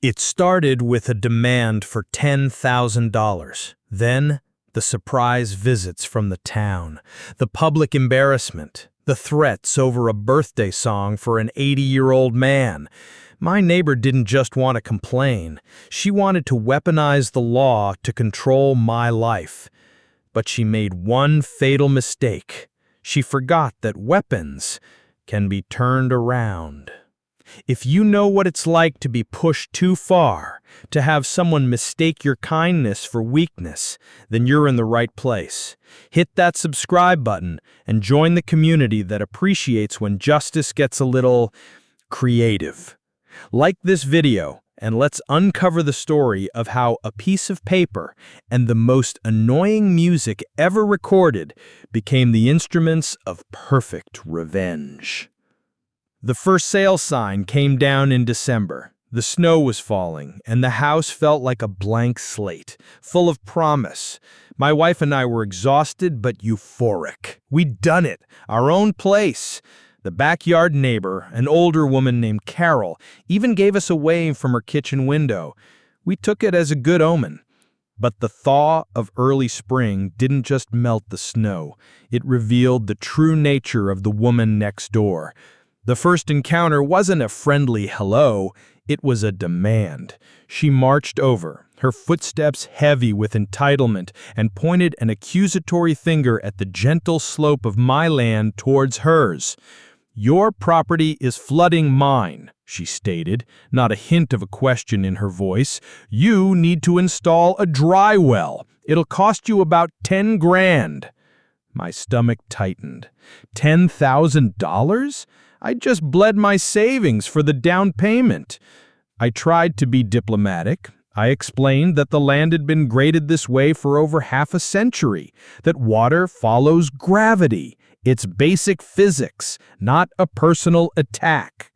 It started with a demand for $10,000. Then, the surprise visits from the town, the public embarrassment, the threats over a birthday song for an 80-year-old man. My neighbor didn't just want to complain. She wanted to weaponize the law to control my life. But she made one fatal mistake. She forgot that weapons can be turned around. If you know what it's like to be pushed too far, to have someone mistake your kindness for weakness, then you're in the right place. Hit that subscribe button and join the community that appreciates when justice gets a little creative. Like this video, and let's uncover the story of how a piece of paper and the most annoying music ever recorded became the instruments of perfect revenge. The for sale sign came down in December. The snow was falling, and the house felt like a blank slate, full of promise. My wife and I were exhausted but euphoric. We'd done it, our own place. The backyard neighbor, an older woman named Carol, even gave us a wave from her kitchen window. We took it as a good omen. But the thaw of early spring didn't just melt the snow. It revealed the true nature of the woman next door. The first encounter wasn't a friendly hello, it was a demand. She marched over, her footsteps heavy with entitlement, and pointed an accusatory finger at the gentle slope of my land towards hers. "Your property is flooding mine," she stated, not a hint of a question in her voice. "You need to install a dry well. It'll cost you about 10 grand. My stomach tightened. $10,000? I just bled my savings for the down payment. I tried to be diplomatic. I explained that the land had been graded this way for over half a century, that water follows gravity. It's basic physics, not a personal attack.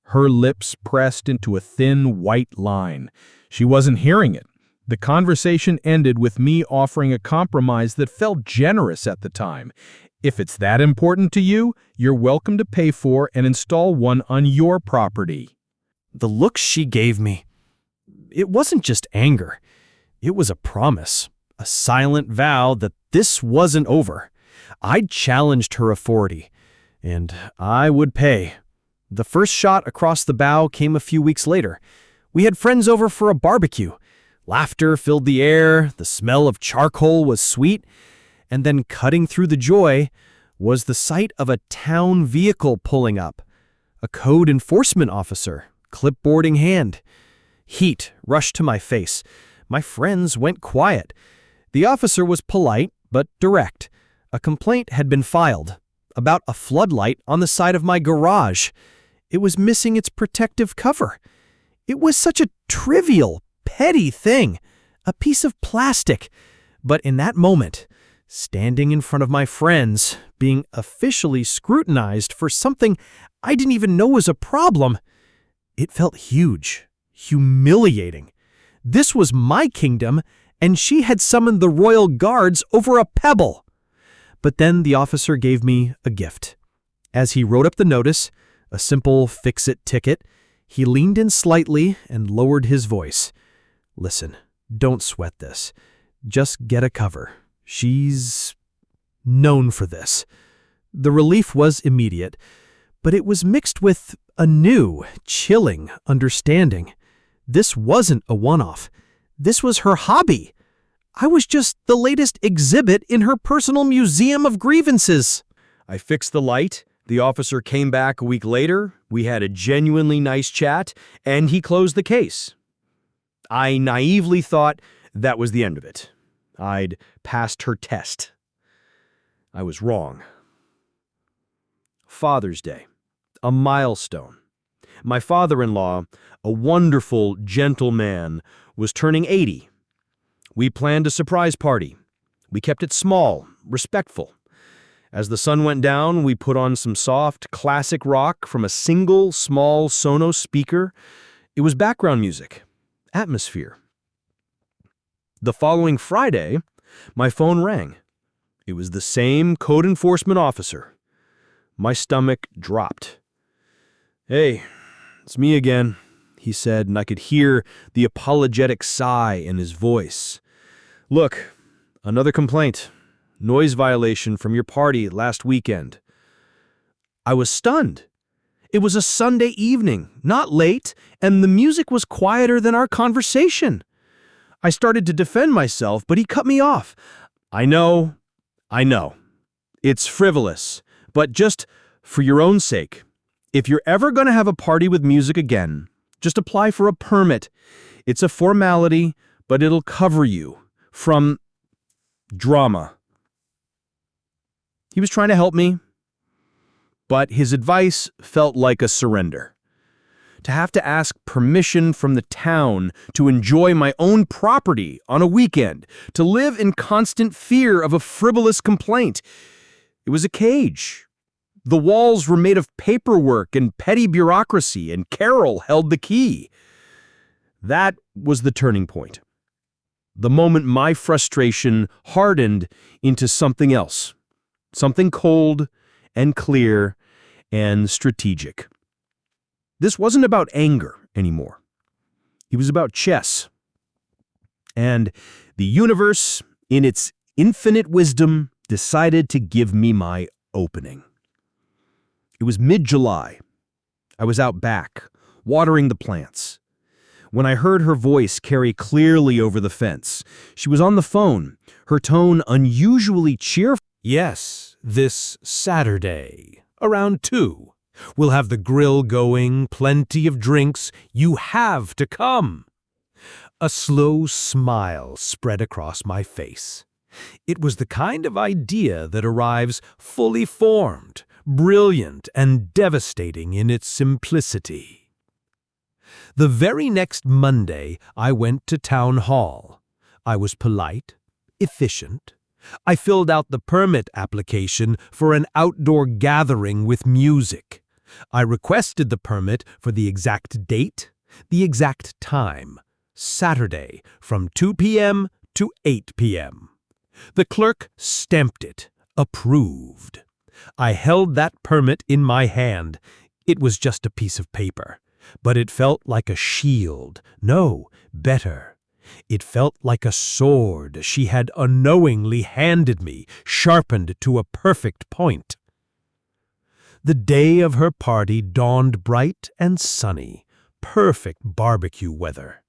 Her lips pressed into a thin white line. She wasn't hearing it. The conversation ended with me offering a compromise that felt generous at the time. If it's that important to you, you're welcome to pay for and install one on your property. The look she gave me, it wasn't just anger. It was a promise, a silent vow that this wasn't over. I'd challenged her authority, and I would pay. The first shot across the bow came a few weeks later. We had friends over for a barbecue. Laughter filled the air, the smell of charcoal was sweet, and then cutting through the joy was the sight of a town vehicle pulling up. A code enforcement officer, clipboard in hand. Heat rushed to my face. My friends went quiet. The officer was polite but direct. A complaint had been filed about a floodlight on the side of my garage. It was missing its protective cover. It was such a trivial, petty thing, a piece of plastic. But in that moment, standing in front of my friends, being officially scrutinized for something I didn't even know was a problem, it felt huge, humiliating. This was my kingdom, and she had summoned the royal guards over a pebble. But then the officer gave me a gift. As he wrote up the notice, a simple fix-it ticket, he leaned in slightly and lowered his voice. "Listen, don't sweat this. Just get a cover. She's known for this." The relief was immediate, but it was mixed with a new, chilling understanding. This wasn't a one-off. This was her hobby. I was just the latest exhibit in her personal museum of grievances. I fixed the light. The officer came back a week later. We had a genuinely nice chat, and he closed the case. I naively thought that was the end of it. I'd passed her test. I was wrong. Father's Day, a milestone. My father-in-law, a wonderful, gentle man, was turning 80. We planned a surprise party. We kept it small, respectful. As the sun went down, we put on some soft, classic rock from a single, small Sonos speaker. It was background music, atmosphere. The following Friday, my phone rang. It was the same code enforcement officer. My stomach dropped. "Hey, it's me again," he said, and I could hear the apologetic sigh in his voice. "Look, another complaint. Noise violation from your party last weekend." I was stunned. It was a Sunday evening, not late, and the music was quieter than our conversation. I started to defend myself, but he cut me off. I know. It's frivolous, but just for your own sake, if you're ever going to have a party with music again, just apply for a permit. It's a formality, but it'll cover you from drama. He was trying to help me, but his advice felt like a surrender. To have to ask permission from the town to enjoy my own property on a weekend, to live in constant fear of a frivolous complaint. It was a cage. The walls were made of paperwork and petty bureaucracy, and Carol held the key. That was the turning point. The moment my frustration hardened into something else. Something cold and clear and strategic. This wasn't about anger anymore. It was about chess. And the universe, in its infinite wisdom, decided to give me my opening. It was mid-July. I was out back, watering the plants, when I heard her voice carry clearly over the fence. She was on the phone, her tone unusually cheerful. "Yes, this Saturday, around 2. We'll have the grill going, plenty of drinks. You have to come." A slow smile spread across my face. It was the kind of idea that arrives fully formed, brilliant, and devastating in its simplicity. The very next Monday, I went to town hall. I was polite, efficient. I filled out the permit application for an outdoor gathering with music. I requested the permit for the exact date, the exact time, Saturday from 2 p.m. to 8 p.m. The clerk stamped it, approved. I held that permit in my hand. It was just a piece of paper, but it felt like a shield. No, better. It felt like a sword she had unknowingly handed me, sharpened to a perfect point. The day of her party dawned bright and sunny, perfect barbecue weather.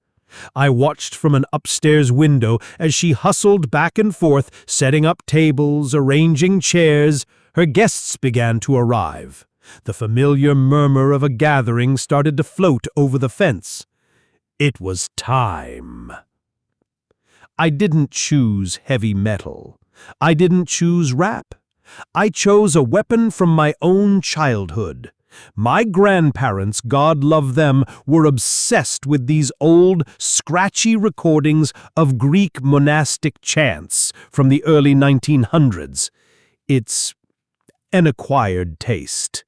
I watched from an upstairs window as she hustled back and forth, setting up tables, arranging chairs. Her guests began to arrive. The familiar murmur of a gathering started to float over the fence. It was time. I didn't choose heavy metal. I didn't choose rap. I chose a weapon from my own childhood. My grandparents, God love them, were obsessed with these old, scratchy recordings of Greek monastic chants from the early 1900s. It's an acquired taste.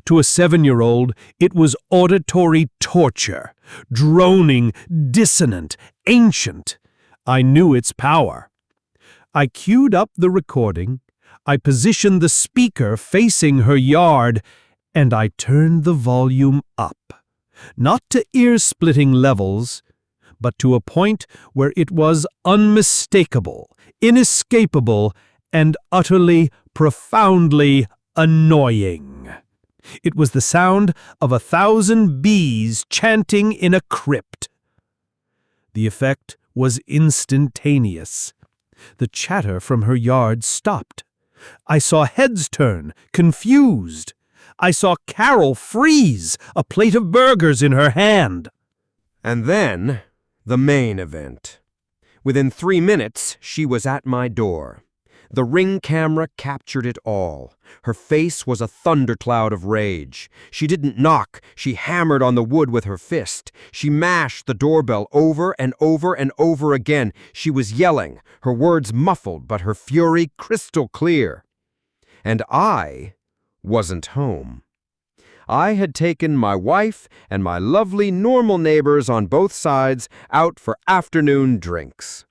To a 7-year-old, it was auditory torture, droning, dissonant, ancient. I knew its power. I queued up the recording, I positioned the speaker facing her yard, and I turned the volume up. Not to ear-splitting levels, but to a point where it was unmistakable, inescapable, and utterly, profoundly annoying. It was the sound of 1,000 bees chanting in a crypt. The effect was instantaneous. The chatter from her yard stopped. I saw heads turn, confused. I saw Carol freeze, a plate of burgers in her hand. And then, the main event. Within 3 minutes, she was at my door. The Ring camera captured it all. Her face was a thundercloud of rage. She didn't knock, she hammered on the wood with her fist. She mashed the doorbell over and over and over again. She was yelling, her words muffled, but her fury crystal clear. And I wasn't home. I had taken my wife and my lovely normal neighbors on both sides out for afternoon drinks.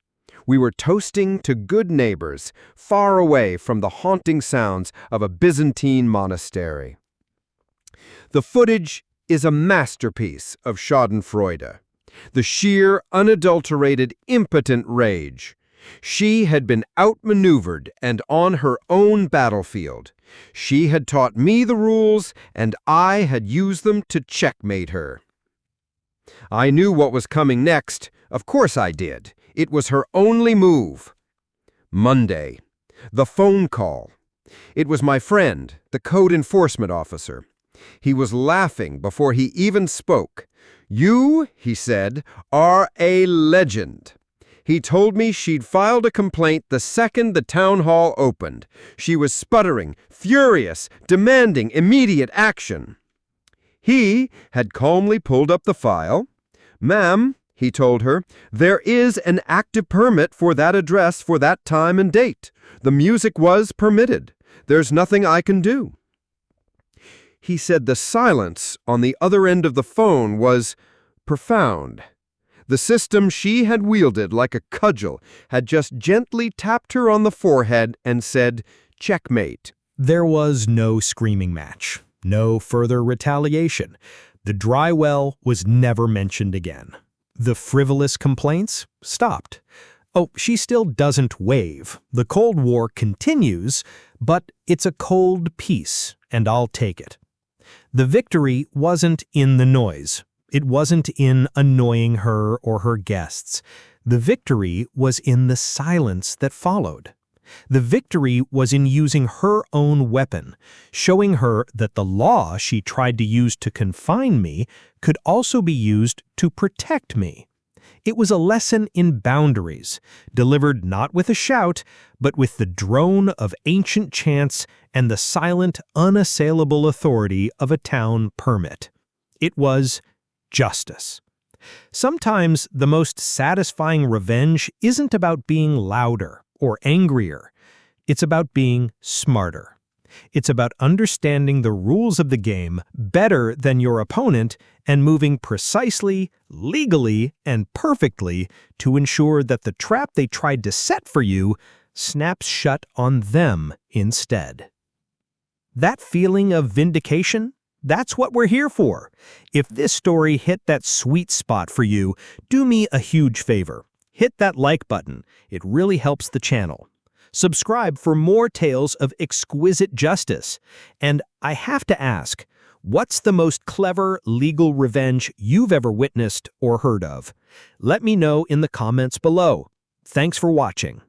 We were toasting to good neighbors, far away from the haunting sounds of a Byzantine monastery. The footage is a masterpiece of schadenfreude. The sheer, unadulterated, impotent rage. She had been outmaneuvered and on her own battlefield. She had taught me the rules, and I had used them to checkmate her. I knew what was coming next. Of course I did. It was her only move. Monday. The phone call. It was my friend, the code enforcement officer. He was laughing before he even spoke. "You," he said, "are a legend." He told me she'd filed a complaint the second the town hall opened. She was sputtering, furious, demanding immediate action. He had calmly pulled up the file. "Ma'am," he told her, "there is an active permit for that address for that time and date. The music was permitted. There's nothing I can do." He said the silence on the other end of the phone was profound. The system she had wielded like a cudgel had just gently tapped her on the forehead and said, "Checkmate." There was no screaming match, no further retaliation. The dry well was never mentioned again. The frivolous complaints stopped. Oh, she still doesn't wave. The Cold War continues, but it's a cold peace, and I'll take it. The victory wasn't in the noise. It wasn't in annoying her or her guests. The victory was in the silence that followed. The victory was in using her own weapon, showing her that the law she tried to use to confine me could also be used to protect me. It was a lesson in boundaries, delivered not with a shout, but with the drone of ancient chants and the silent, unassailable authority of a town permit. It was justice. Sometimes the most satisfying revenge isn't about being louder or angrier. It's about being smarter. It's about understanding the rules of the game better than your opponent and moving precisely, legally, and perfectly to ensure that the trap they tried to set for you snaps shut on them instead. That feeling of vindication? That's what we're here for. If this story hit that sweet spot for you, do me a huge favor. Hit that like button. It really helps the channel. Subscribe for more tales of exquisite justice. And I have to ask, what's the most clever legal revenge you've ever witnessed or heard of? Let me know in the comments below. Thanks for watching.